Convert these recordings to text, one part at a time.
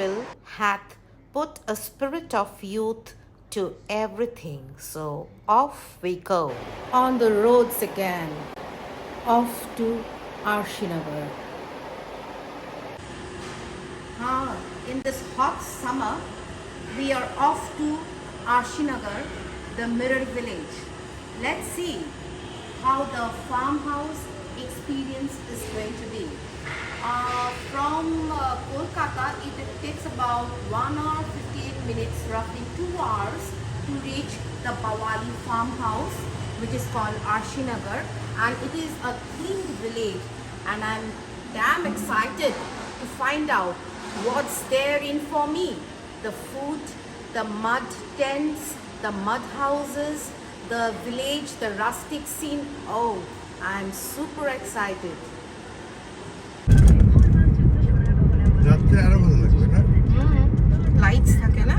April hath put a spirit of youth to everything. So off we go. On the roads again, off to Arshinagar. In this hot summer, we are off to Arshinagar, the mirror village. Let's see how the farmhouse experience is going to be. From Kolkata, it takes about 1 hour 58 minutes, roughly 2 hours to reach the Bawali farmhouse, which is called Arshinagar, and it is a themed village, and I'm damn excited to find out what's there in for me. The food, the mud tents, the mud houses, the village, the rustic scene. Oh, I'm super excited. যাত্রে আরো ভালো লাগবে না lights থাকে না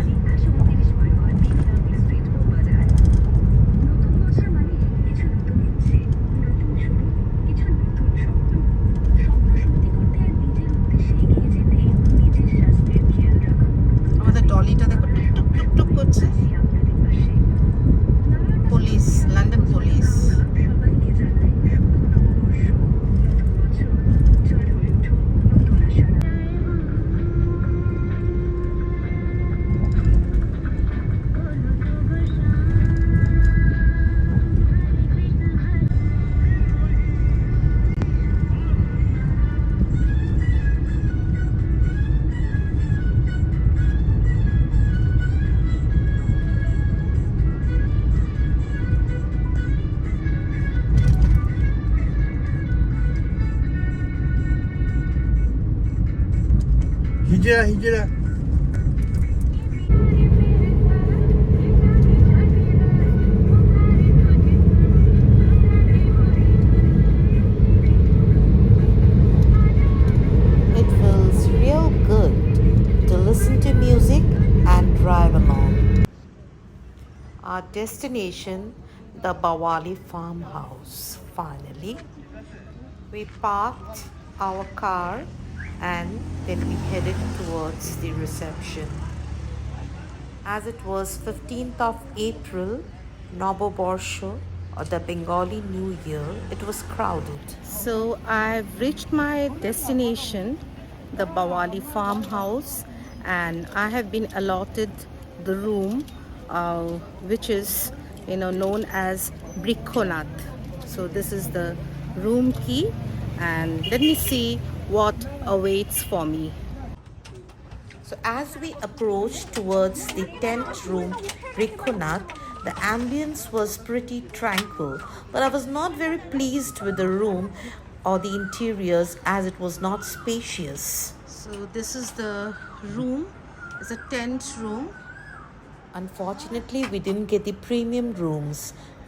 আমাদের টলিটা দেখো টুক টুক টুক করছে police London police hijra It feels real good to listen to music and drive along. Our destination, the Bawali farmhouse. Finally, we parked our car and then we headed towards the reception. As it was 15th of April, Noboborsho, or the Bengali New Year, it was crowded. So I've reached my destination, the Bawali farmhouse, and I have been allotted the room, which is known as Brikhonath. So this is the room key, and let me see what awaits for me. So as we approached towards the tent room Brikhonath, the ambience was pretty tranquil, but I was not very pleased with the room or the interiors as it was not spacious. So this is the room. It's a tent room. Unfortunately, we didn't get the premium rooms,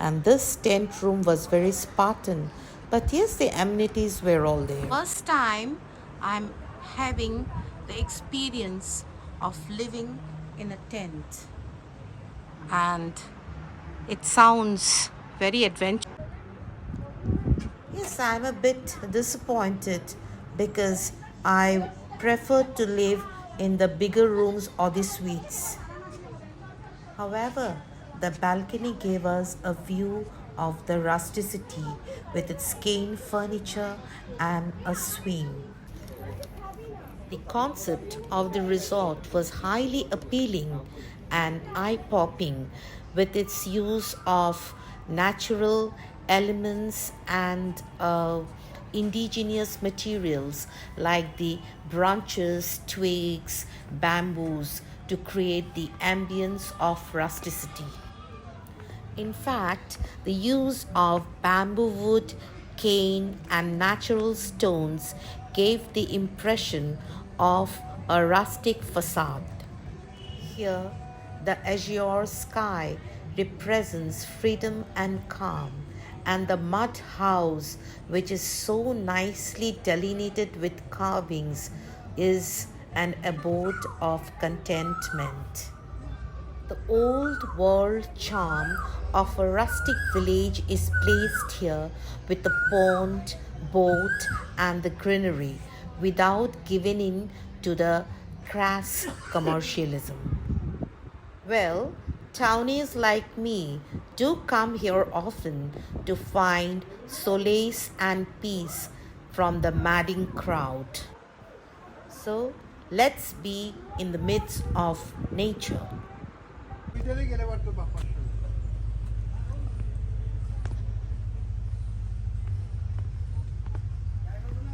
and this tent room was very Spartan. But yes, the amenities were all there. First time I'm having the experience of living in a tent, and it sounds very adventurous. Yes, I'm a bit disappointed because I preferred to live in the bigger rooms or the suites. However, the balcony gave us a view of the rusticity with its cane furniture and a swing. The concept of the resort was highly appealing and eye-popping with its use of natural elements and indigenous materials like the branches, twigs, bamboos to create the ambience of rusticity. In fact, the use of bamboo wood, cane, and natural stones gave the impression of a rustic facade. Here, the azure sky represents freedom and calm, and the mud house, which is so nicely delineated with carvings, is an abode of contentment. The old world charm of a rustic village is placed here with the pond, boat, and the greenery without giving in to the crass commercialism. Well, townies like me do come here often to find solace and peace from the madding crowd. So let's be in the midst of nature.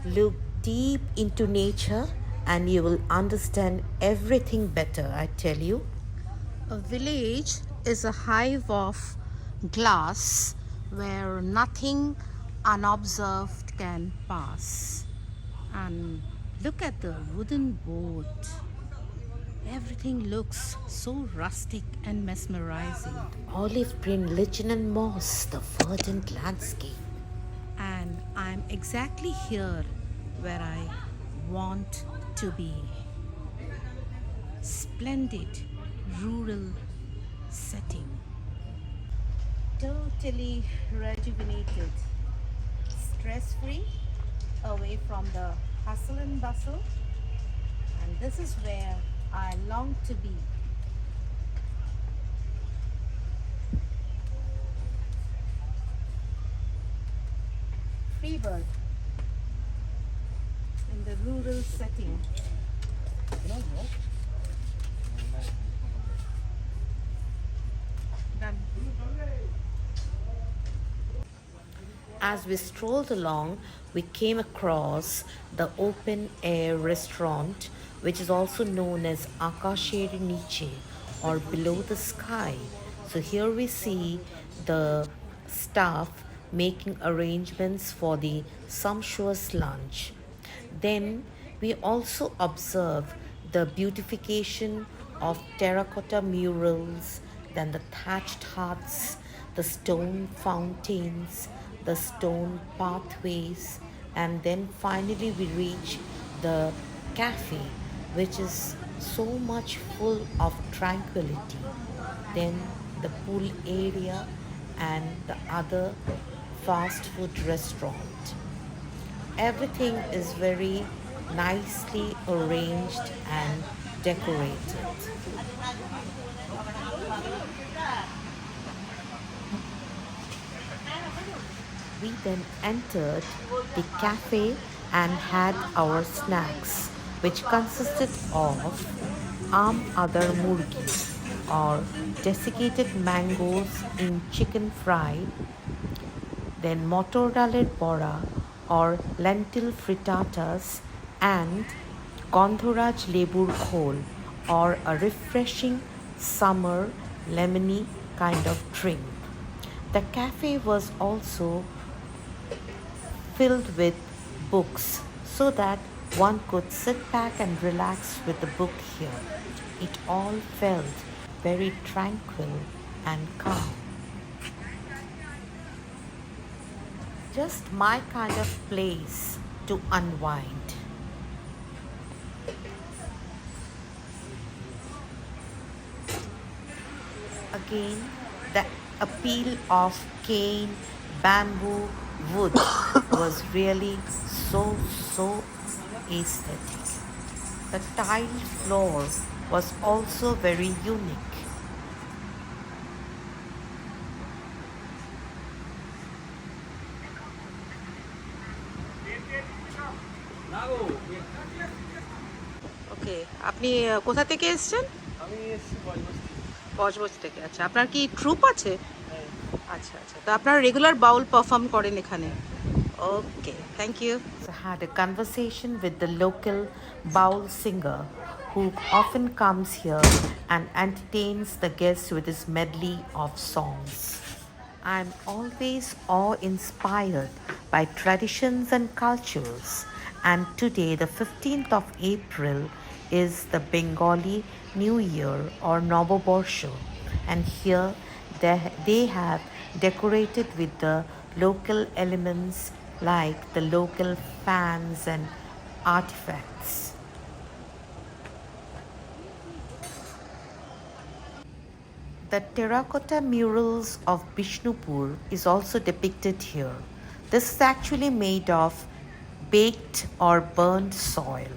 Look deep into nature and you will understand everything better, I tell you. A village is a hive of glass where nothing unobserved can pass. And look at the wooden boat. Everything looks so rustic and mesmerizing. Olive green lichen and moss, the verdant landscape. And I'm exactly here where I want to be. Splendid rural setting. Totally rejuvenated, stress free, away from the hustle and bustle. And this is where I long to be. Freebird in the rural setting. Done. As we strolled along, we came across the open air restaurant, which is also known as Akasheri Niche or below the sky. So here we see the staff making arrangements for the sumptuous lunch. Then we also observe the beautification of terracotta murals, then the thatched huts, the stone fountains, the stone pathways, and then finally we reach the cafe, which is so much full of tranquility. Then the pool area and the other fast food restaurant. Everything is very nicely arranged and decorated. We then entered the cafe and had our snacks, which consisted of adar murgi or desiccated mangoes in chicken fry, then motor daler bora or lentil frittatas, and Gandharaj lebur khol or a refreshing summer lemony kind of drink. The cafe was also filled with books so that one could sit back and relax with the book here. It all felt very tranquil and calm. Just my kind of place to unwind. Again, the appeal of cane, bamboo, wood was really so aesthetic. The tiled floor was also very unique. ওকে, আপনি কোথা থেকে এসেছেন? আমি এসেছি বজবজ থেকে। আচ্ছা, আপনার কি ট্রুপ আছে? আচ্ছা আচ্ছা, তো আপনারা রেগুলার বাউল পারফর্ম করেন এখানে? Okay, thank you. I had a conversation with the local Baul singer who often comes here and entertains the guests with his medley of songs. I'm always awe-inspired by traditions and cultures, and today, the 15th of April, is the Bengali New Year or Noboborsho, and here they have decorated with the local elements like the local fans and artifacts. The terracotta murals of Bishnupur is also depicted here. This is actually made of baked or burned soil.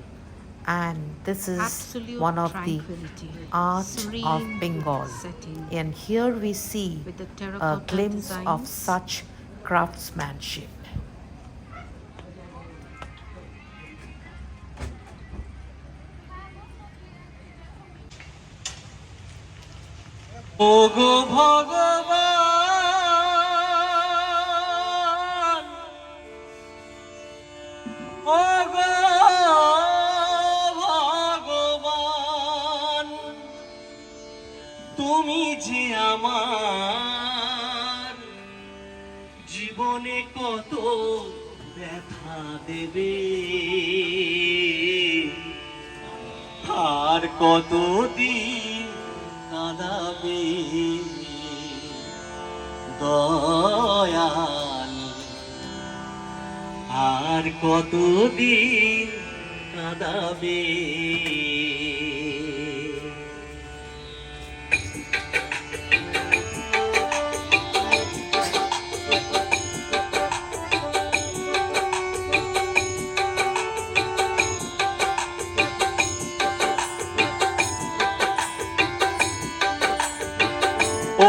And this is Absolute one of the tranquility, art serene of Bengal. setting And here we see with the a terracotta glimpse of designs. such craftsmanship. ওগো ভগবান, ওগো ভগবান, তুমি যে আমার জীবনে কত ব্যথা দেবে, আর কতদিন কাঁদাবে দয়াল, আর কতদিন কাঁদাবে।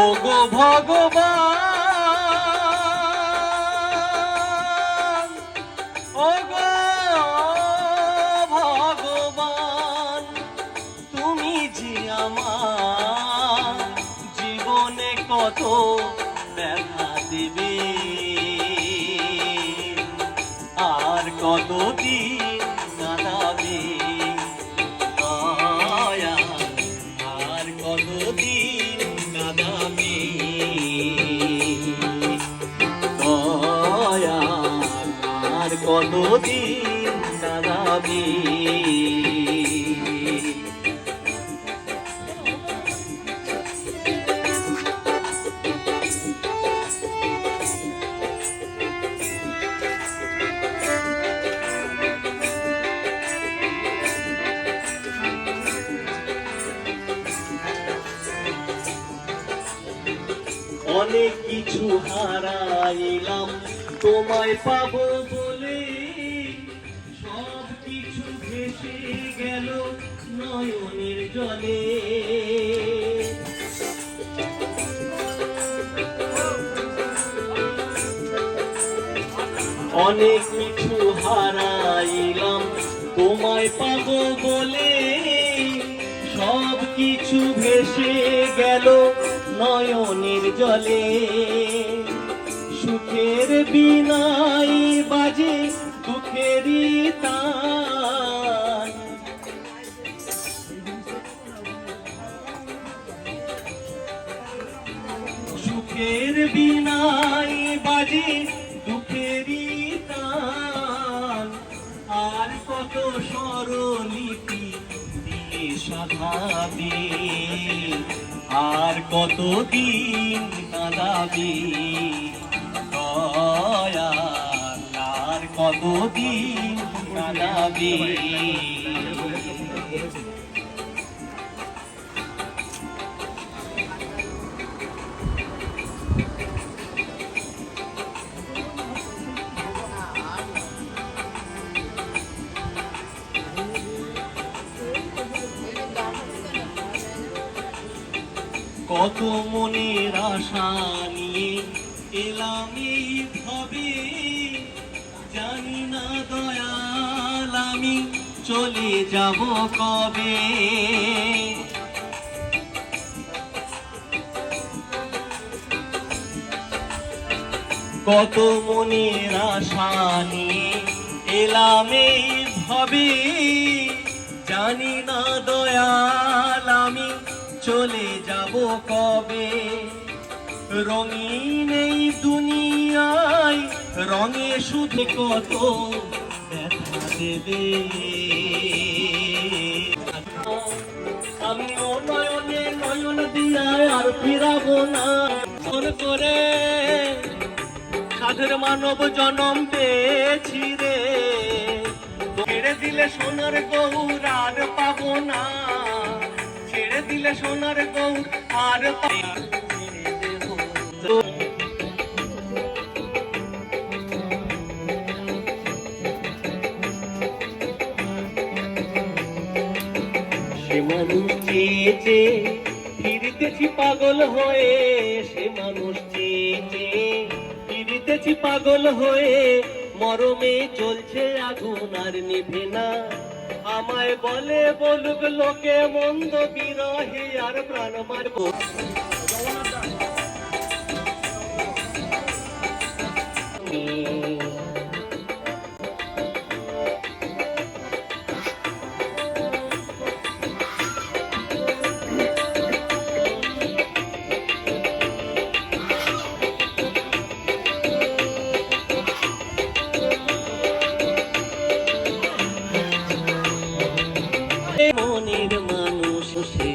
ওগো ভগবান, ওগো ভগবান, তুমি যে আমার জীবনে কত ব্যথা দেবে, আর কতদিন কাঁদাবে দয়াল, আর কতদিন কাঁদাবে দয়াল, আর কতদিন কাঁদাবে। অনেক কিছু হারাইলাম তোমায় পাবো বলে, সব কিছু ভেসে গেল নয়নের জলে। অনেক কিছু হারাইলাম তোমায় পাবো বলে, সব কিছু ভেসে গেল নয়নের জলে। সুখের বিনাই বাজে দুঃখেরই তান, সুখের বিনাই বাজে দুঃখেরই তান, আর কত স্বরলিপি দিয়ে সাধাবে, আর কতদিন কাঁদাবে দয়াল, আর কতদিন কাঁদাবে। কত মনের আশা নিয়ে এলাম এই ভাবে, জানি না দয়াল আমি চলে যাব কবে। কত মনের আশা নিয়ে এলাম এই ভাবে, জানি না দয়াল আমি চলে যাব কবে। রঙিন এই দুনিয়ায় রঙে শুধু কত ব্যথা দেবে, আমি ও নয়নে নয়ন দিয়া আর ফিরাবো না করে, সাধের মানব জনম পেয়েছি রে, ছেড়ে দিলে সোনার গৌর আর পাবো না, ছেড়ে দিলে সোনার গৌর আর মানুষ চেয়ে চেয়ে ফিরিতেছি পাগল হয়ে, সে মানুষ চেয়ে চেয়ে ফিরিতেছি পাগল হয়ে, মরমে চলছে আগুন আর নিভে না। আমায় বলে বলুক লোকে মন্দ বিরহে আর প্রাণ মারব। মনের মানুষ সে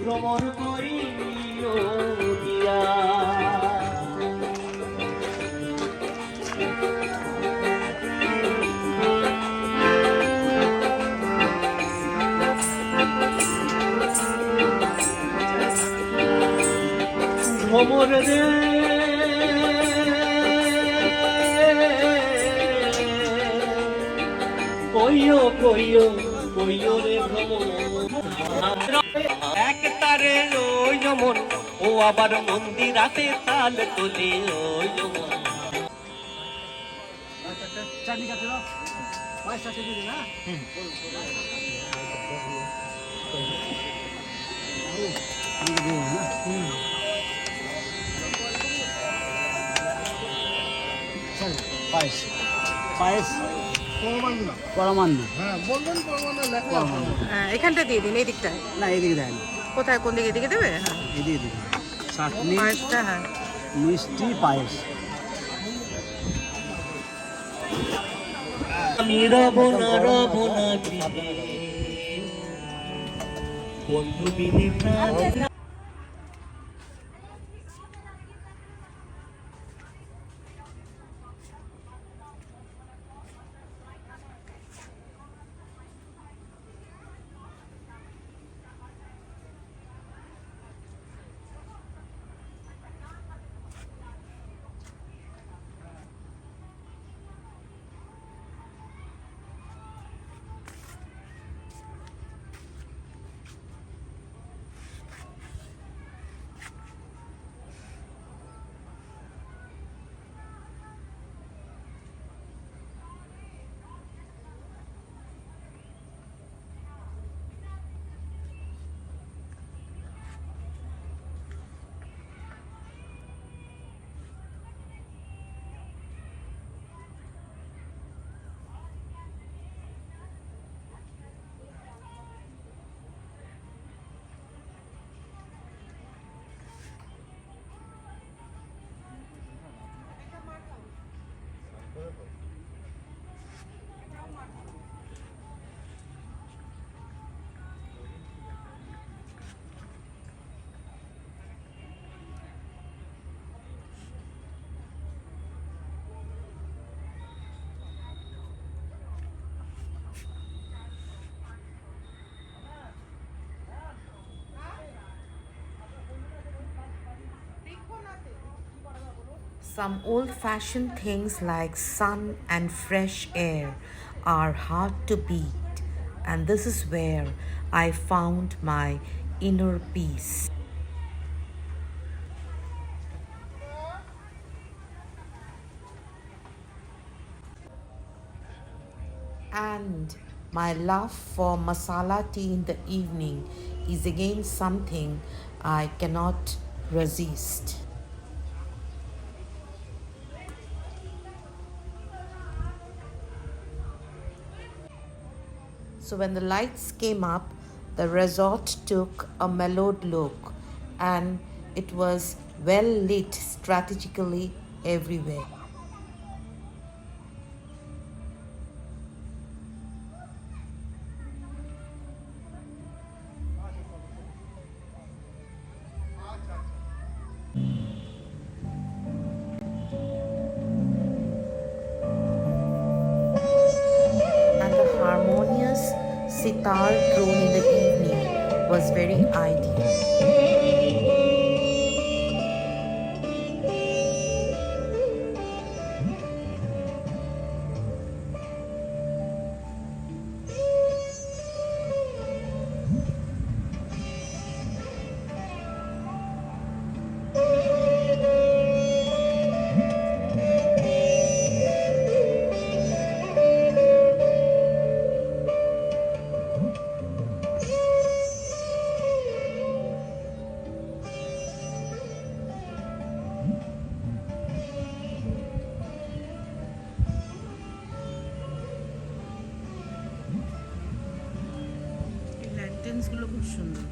ভ্রমণ করিল দিয়া, ভ্রমণ রে কইও কইও কইও রে ভ্রমণ। এক তারে ওই যমন, ও আবার মন্দিরাতে তাল তোলে ওই যমন। পায়েস পায়েস পরমান্ন। হ্যাঁ বলবেন পরমান্ন লেখা আছে। হ্যাঁ, এখানটা দিয়ে দিন, এই দিকটায়। না এদিকে দেন, কোথায়, কোন দিকে, এদিকে দেবে? হ্যাঁ, এদিকে দিন। চাটনি পায়েসটা, হ্যাঁ। মিষ্টি পায়েস। আমি রব না গৃহে, বন্ধু বিনে প্রাণ। Some old fashioned things like sun and fresh air are hard to beat, and this is where I found my inner peace. And my love for masala tea in the evening is again something I cannot resist. So when the lights came up, the resort took a mellowed look, and it was well lit strategically everywhere. And the harmonious sitar drone in the evening was very ideal. ডিজাইনসগুলো খুব সুন্দর।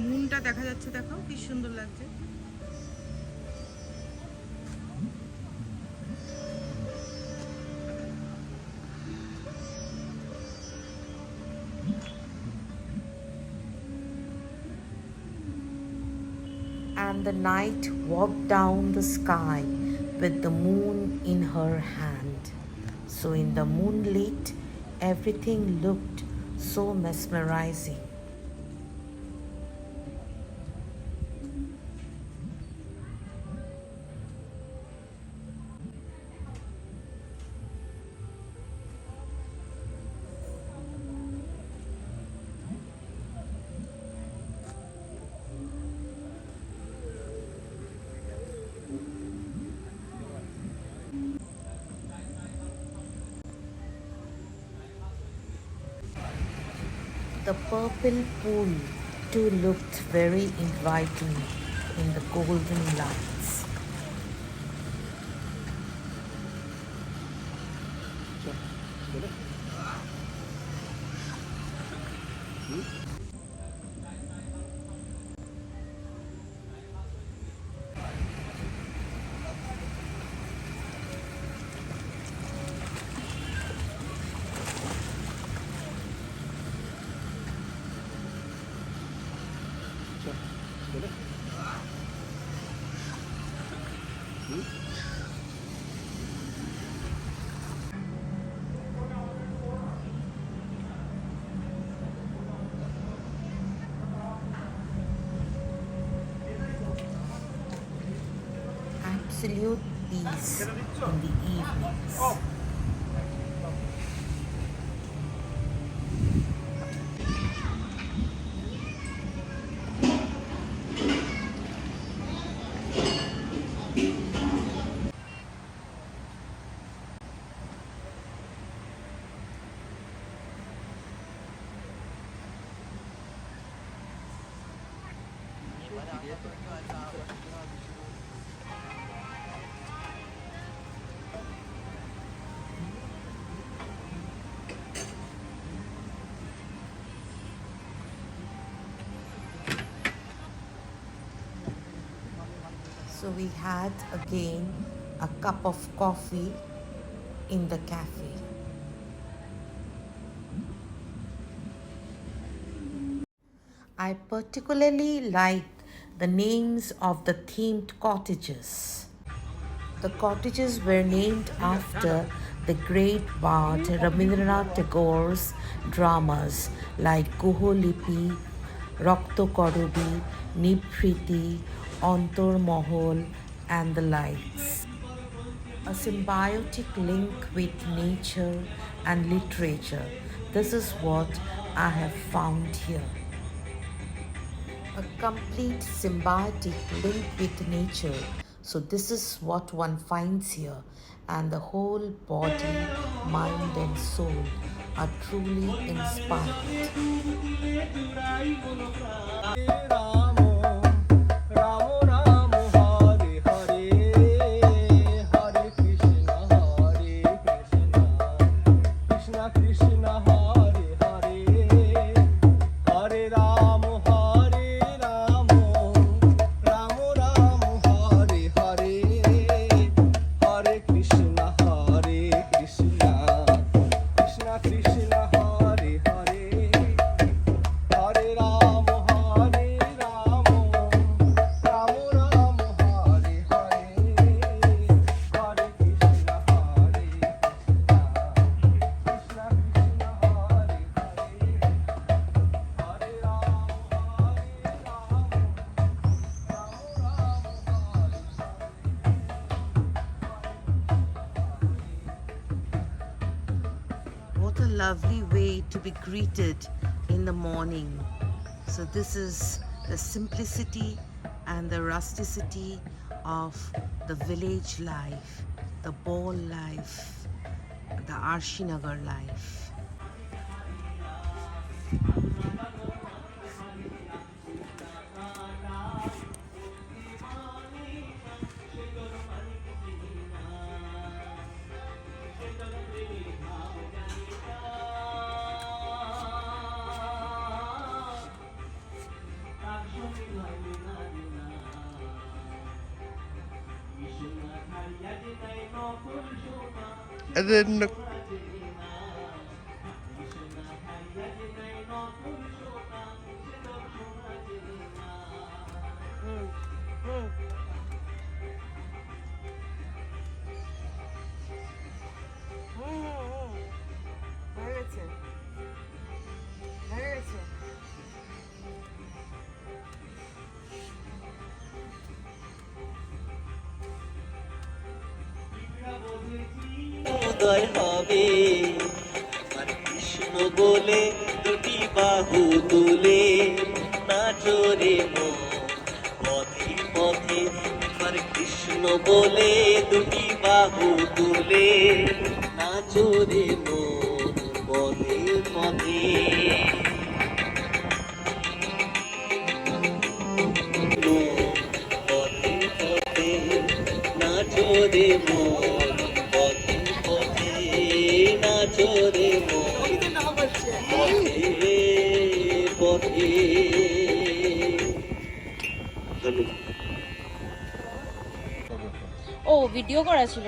মুনটা দেখা যাচ্ছে, দেখো কি সুন্দর লাগছে। And the night walked down the sky with the moon in her hand. So in the moonlit, everything looked so mesmerizing. The purple pool too looked very inviting in the golden lights. Absolute peace in the evenings. So we had again a cup of coffee in the cafe. I particularly like the names of the themed cottages. The cottages were named after the great bard Rabindranath Tagore's dramas like Guholipi, Raktokorobi, Nibhriti, Antor Mahal and the likes. A symbiotic link with nature and literature. This is what I have found here. A complete symbiotic link with nature. So this is what one finds here, and the whole body, mind and soul are truly inspired. What a lovely way to be greeted in the morning. So this is the simplicity and the rusticity of the village life, the Baul life, the Arshinagar life. And then উদয় হবে আর কৃষ্ণ বলে দুটি বাহু তুলে নাচরে মন পথে পথে আর কৃষ্ণ বলে দুটি বাহু তুলে নাচরে মন পথে পথে পথে পথে নাচরে মন পথে পথে নাচরে মন পথে পথে। ও ভিডিও করা ছিল।